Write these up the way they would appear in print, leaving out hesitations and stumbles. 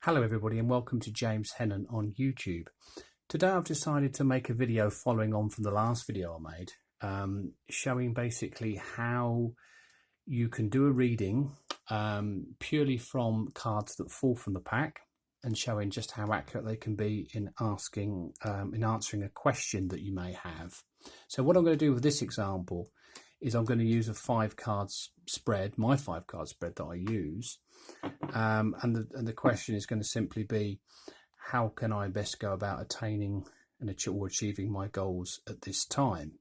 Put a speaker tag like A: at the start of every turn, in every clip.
A: Hello everybody and welcome to James Hennon on YouTube. Today I've decided to make a video following on from the last video I made, showing basically how you can do a reading purely from cards that fall from the pack and showing just how accurate they can be in answering a question that you may have. So what I'm going to do with this example is I'm going to use a 5 cards spread, my 5 card spread that I use. And the question is going to simply be, how can I best go about attaining and achieving my goals at this time?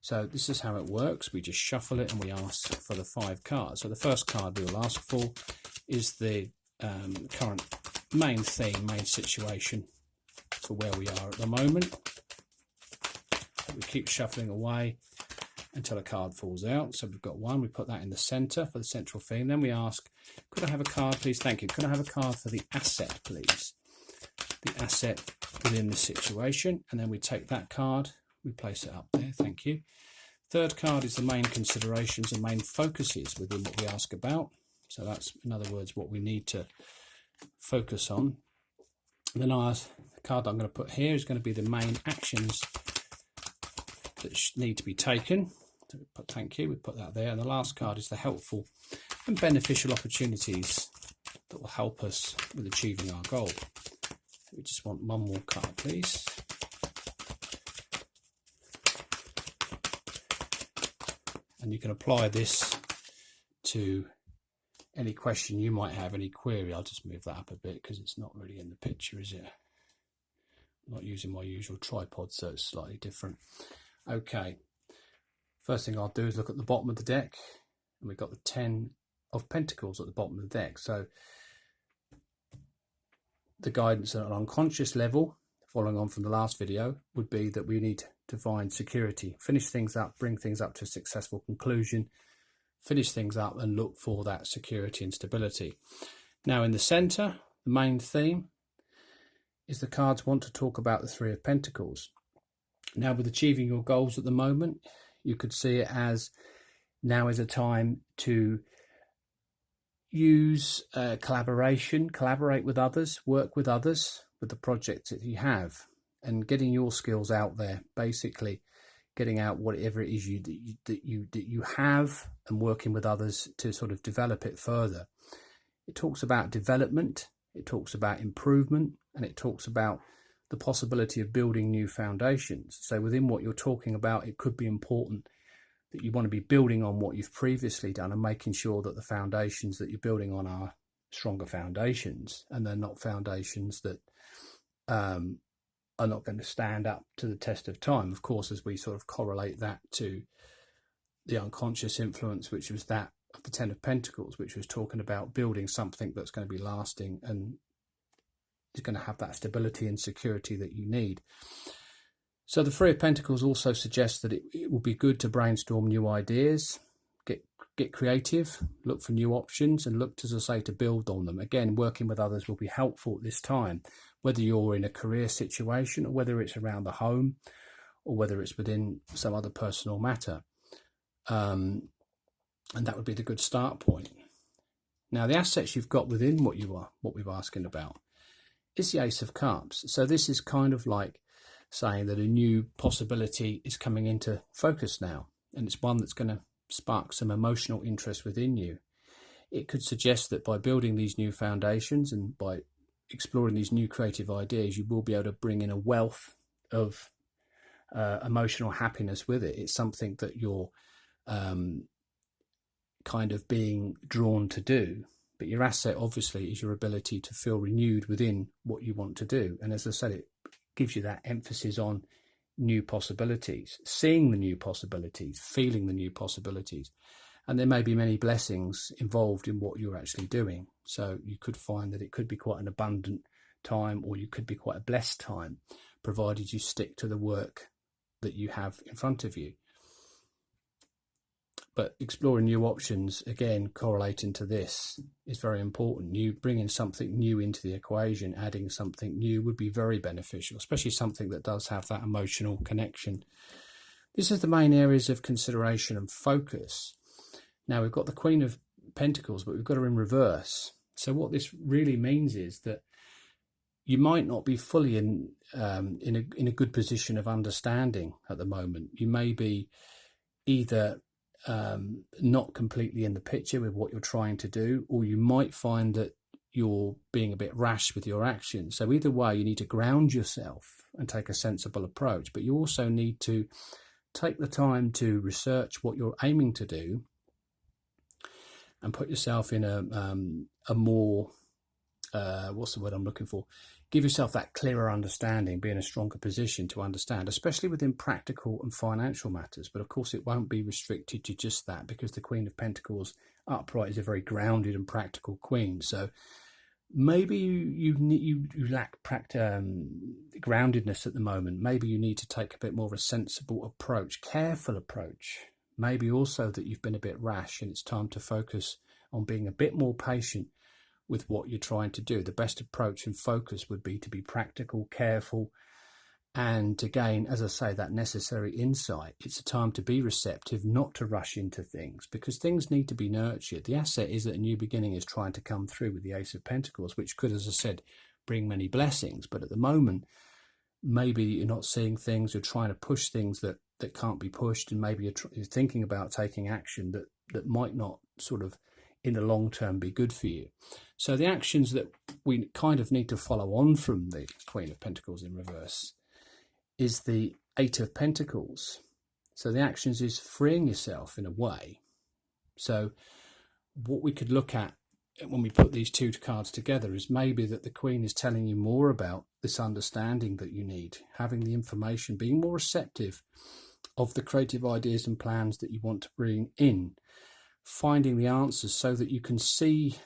A: So this is how it works. We just shuffle it and we ask for the 5 cards. So the first card we will ask for is the current main theme, main situation for where we are at the moment. We keep shuffling away until a card falls out. So we've got one, we put that in the center for the central theme. Then we ask, could I have a card please? Thank you. Could I have a card for the asset please? The asset within the situation. And then we take that card, we place it up there. Thank you. Third card is the main considerations and main focuses within what we ask about. So that's, in other words, what we need to focus on. And then the card I'm going to put here is going to be the main actions that need to be taken. So we put thank you, we put that there. And the last card is the helpful and beneficial opportunities that will help us with achieving our goal. So we just want one more card, please. And you can apply this to any question you might have, any query. I'll just move that up a bit because it's not really in the picture, is it? I'm not using my usual tripod, so it's slightly different. Okay, first thing I'll do is look at the bottom of the deck, and we've got the 10 of Pentacles at the bottom of the deck. So the guidance at an unconscious level, following on from the last video, would be that we need to find security, finish things up, bring things up to a successful conclusion, finish things up and look for that security and stability. Now in the center, the main theme is the cards want to talk about the 3 of Pentacles. Now with achieving your goals at the moment, you could see it as now is a time to use collaboration, collaborate with others, work with others with the projects that you have, and getting your skills out there, basically getting out whatever it is that you have and working with others to sort of develop it further. It talks about development, it talks about improvement, and it talks about the possibility of building new foundations. So within what you're talking about, it could be important that you want to be building on what you've previously done and making sure that the foundations that you're building on are stronger foundations, and they're not foundations that are not going to stand up to the test of time. Of course, as we sort of correlate that to the unconscious influence, which was that of the 10 of Pentacles, which was talking about building something that's going to be lasting and is going to have that stability and security that you need. So the 3 of Pentacles also suggests that it will be good to brainstorm new ideas, get creative, look for new options, and look, as I say, to build on them. Again, working with others will be helpful at this time, whether you're in a career situation or whether it's around the home or whether it's within some other personal matter. And that would be the good start point. Now, the assets you've got within what we're asking about is the Ace of Cups. So this is kind of like saying that a new possibility is coming into focus now, and it's one that's going to spark some emotional interest within you. It could suggest that by building these new foundations and by exploring these new creative ideas, you will be able to bring in a wealth of emotional happiness with it. It's something that you're kind of being drawn to do. But your asset, obviously, is your ability to feel renewed within what you want to do. And as I said, it gives you that emphasis on new possibilities, seeing the new possibilities, feeling the new possibilities. And there may be many blessings involved in what you're actually doing. So you could find that it could be quite an abundant time, or you could be quite a blessed time, provided you stick to the work that you have in front of you. But exploring new options, again, correlating to this, is very important. You bringing something new into the equation, adding something new would be very beneficial, especially something that does have that emotional connection. This is the main areas of consideration and focus. Now, we've got the Queen of Pentacles, but we've got her in reverse. So what this really means is that you might not be fully in a good position of understanding at the moment. You may be either not completely in the picture with what you're trying to do, or you might find that you're being a bit rash with your actions. So either way, you need to ground yourself and take a sensible approach, but you also need to take the time to research what you're aiming to do and put yourself in a more what's the word I'm looking for? Give yourself that clearer understanding, be in a stronger position to understand, especially within practical and financial matters. But of course, it won't be restricted to just that, because the Queen of Pentacles upright is a very grounded and practical queen. So maybe you lack groundedness at the moment. Maybe you need to take a bit more of a sensible approach, careful approach. Maybe also that you've been a bit rash and it's time to focus on being a bit more patient with what you're trying to do. The best approach and focus would be to be practical, careful, and to gain, as I say, that necessary insight. It's a time to be receptive, not to rush into things, because things need to be nurtured. The asset is that a new beginning is trying to come through with the Ace of Pentacles, which could, as I said, bring many blessings. But at the moment, maybe you're not seeing things, you're trying to push things that can't be pushed, and maybe you're thinking about taking action that might not sort of in the long term be good for you. So the actions that we kind of need to follow on from the Queen of Pentacles in reverse is the Eight of Pentacles. So the actions is freeing yourself in a way. So what we could look at when we put these two cards together is maybe that the Queen is telling you more about this understanding that you need, having the information, being more receptive of the creative ideas and plans that you want to bring in, finding the answers so that you can see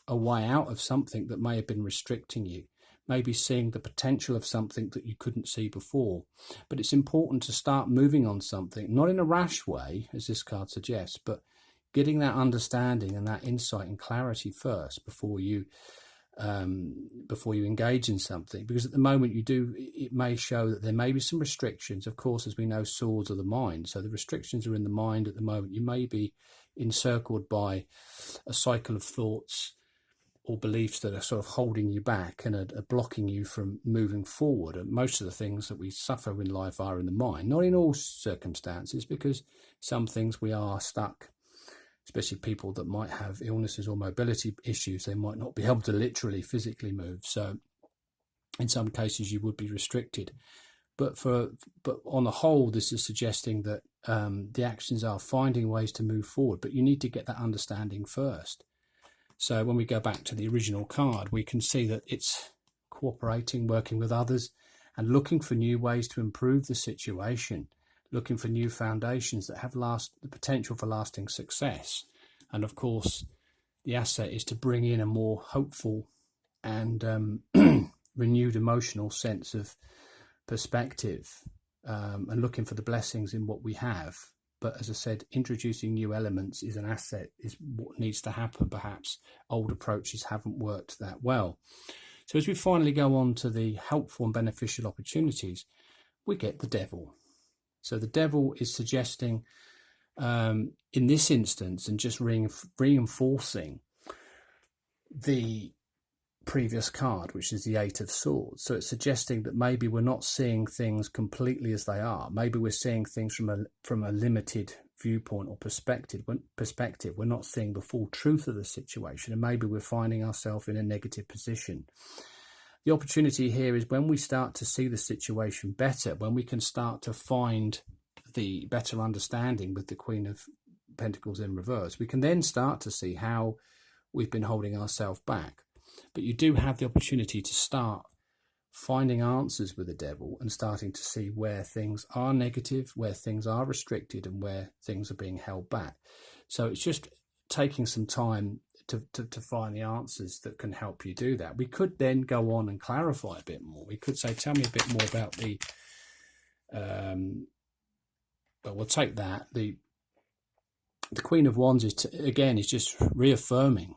A: a way out of something that may have been restricting you, maybe seeing the potential of something that you couldn't see before. But it's important to start moving on something, not in a rash way, as this card suggests, but getting that understanding and that insight and clarity first before you engage in something. Because at the moment it may show that there may be some restrictions. Of course, as we know, swords are the mind, so the restrictions are in the mind at the moment. You may be encircled by a cycle of thoughts or beliefs that are sort of holding you back and are blocking you from moving forward. And most of the things that we suffer in life are in the mind, not in all circumstances, because some things we are stuck, especially people that might have illnesses or mobility issues. They might not be able to literally physically move. So in some cases you would be restricted. But on the whole, this is suggesting that the actions are finding ways to move forward, but you need to get that understanding first. So when we go back to the original card, we can see that it's cooperating, working with others, and looking for new ways to improve the situation, looking for new foundations that have the potential for lasting success. And of course, the asset is to bring in a more hopeful and renewed emotional sense of perspective, and looking for the blessings in what we have. But as I said, introducing new elements is an asset, is what needs to happen. Perhaps old approaches haven't worked that well. So as we finally go on to the helpful and beneficial opportunities, we get the Devil. So the Devil is suggesting, in this instance, and just reinforcing the previous card, which is the Eight of Swords. So it's suggesting that maybe we're not seeing things completely as they are. Maybe we're seeing things from a limited viewpoint or perspective. We're not seeing the full truth of the situation, and maybe we're finding ourselves in a negative position. The opportunity here is when we start to see the situation better, when we can start to find the better understanding with the Queen of Pentacles in reverse, we can then start to see how we've been holding ourselves back. But you do have the opportunity to start finding answers with the Devil and starting to see where things are negative, where things are restricted, and where things are being held back. So it's just taking some time to find the answers that can help you do that. We could then go on and clarify a bit more. We could say, tell me a bit more about the, but we'll take that. The Queen of Wands is just reaffirming,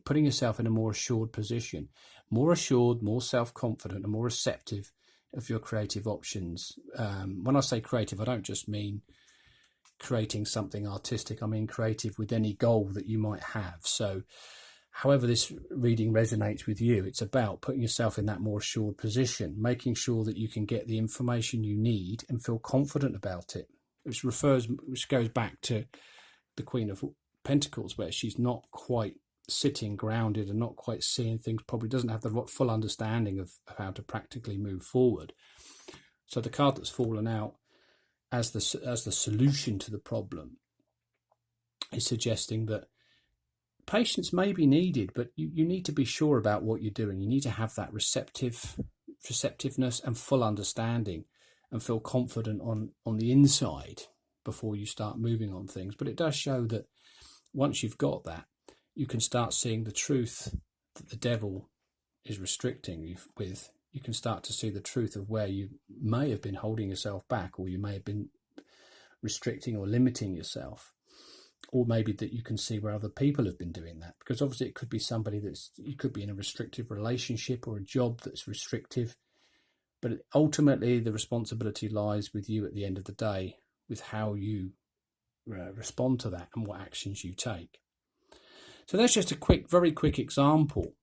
A: putting yourself in a more assured position, more assured, more self-confident, and more receptive of your creative options. When I say creative, I don't just mean creating something artistic. I mean creative with any goal that you might have. So However this reading resonates with you, it's about putting yourself in that more assured position, making sure that you can get the information you need and feel confident about it, which goes back to the Queen of Pentacles, where she's not quite sitting grounded and not quite seeing things, probably doesn't have the full understanding of how to practically move forward. So the card that's fallen out as the solution to the problem is suggesting that patience may be needed, but you need to be sure about what you're doing. You need to have that receptiveness and full understanding and feel confident on the inside before you start moving on things. But it does show that once you've got that, you can start seeing the truth that the devil is restricting you with. You can start to see the truth of where you may have been holding yourself back, or you may have been restricting or limiting yourself. Or maybe that you can see where other people have been doing that, because obviously it could be somebody you could be in a restrictive relationship or a job that's restrictive, but ultimately the responsibility lies with you at the end of the day, with how you respond to that and what actions you take. So that's just a very quick example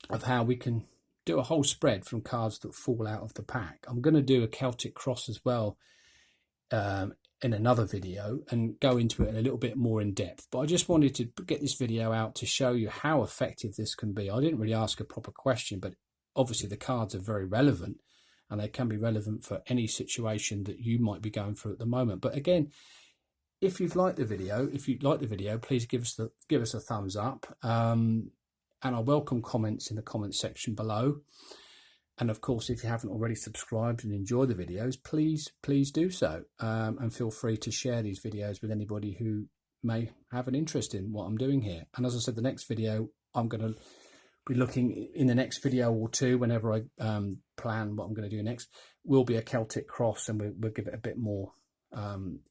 A: of how we can do a whole spread from cards that fall out of the pack. I'm going to do a Celtic cross as well in another video and go into it in a little bit more in depth, but I just wanted to get this video out to show you how effective this can be. I didn't really ask a proper question, but obviously the cards are very relevant and they can be relevant for any situation that you might be going through at the moment. But again, if you've liked the video, please give us a thumbs up, and I welcome comments in the comment section below. And of course, if you haven't already subscribed and enjoy the videos, please do so, and feel free to share these videos with anybody who may have an interest in what I'm doing here. And as I said, the next video I'm going to be looking in the next video or two, whenever I plan what I'm going to do next, will be a Celtic cross, and we'll give it a bit more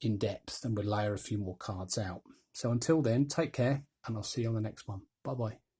A: in depth, and we'll layer a few more cards out. So until then, take care, and I'll see you on the next one. Bye bye.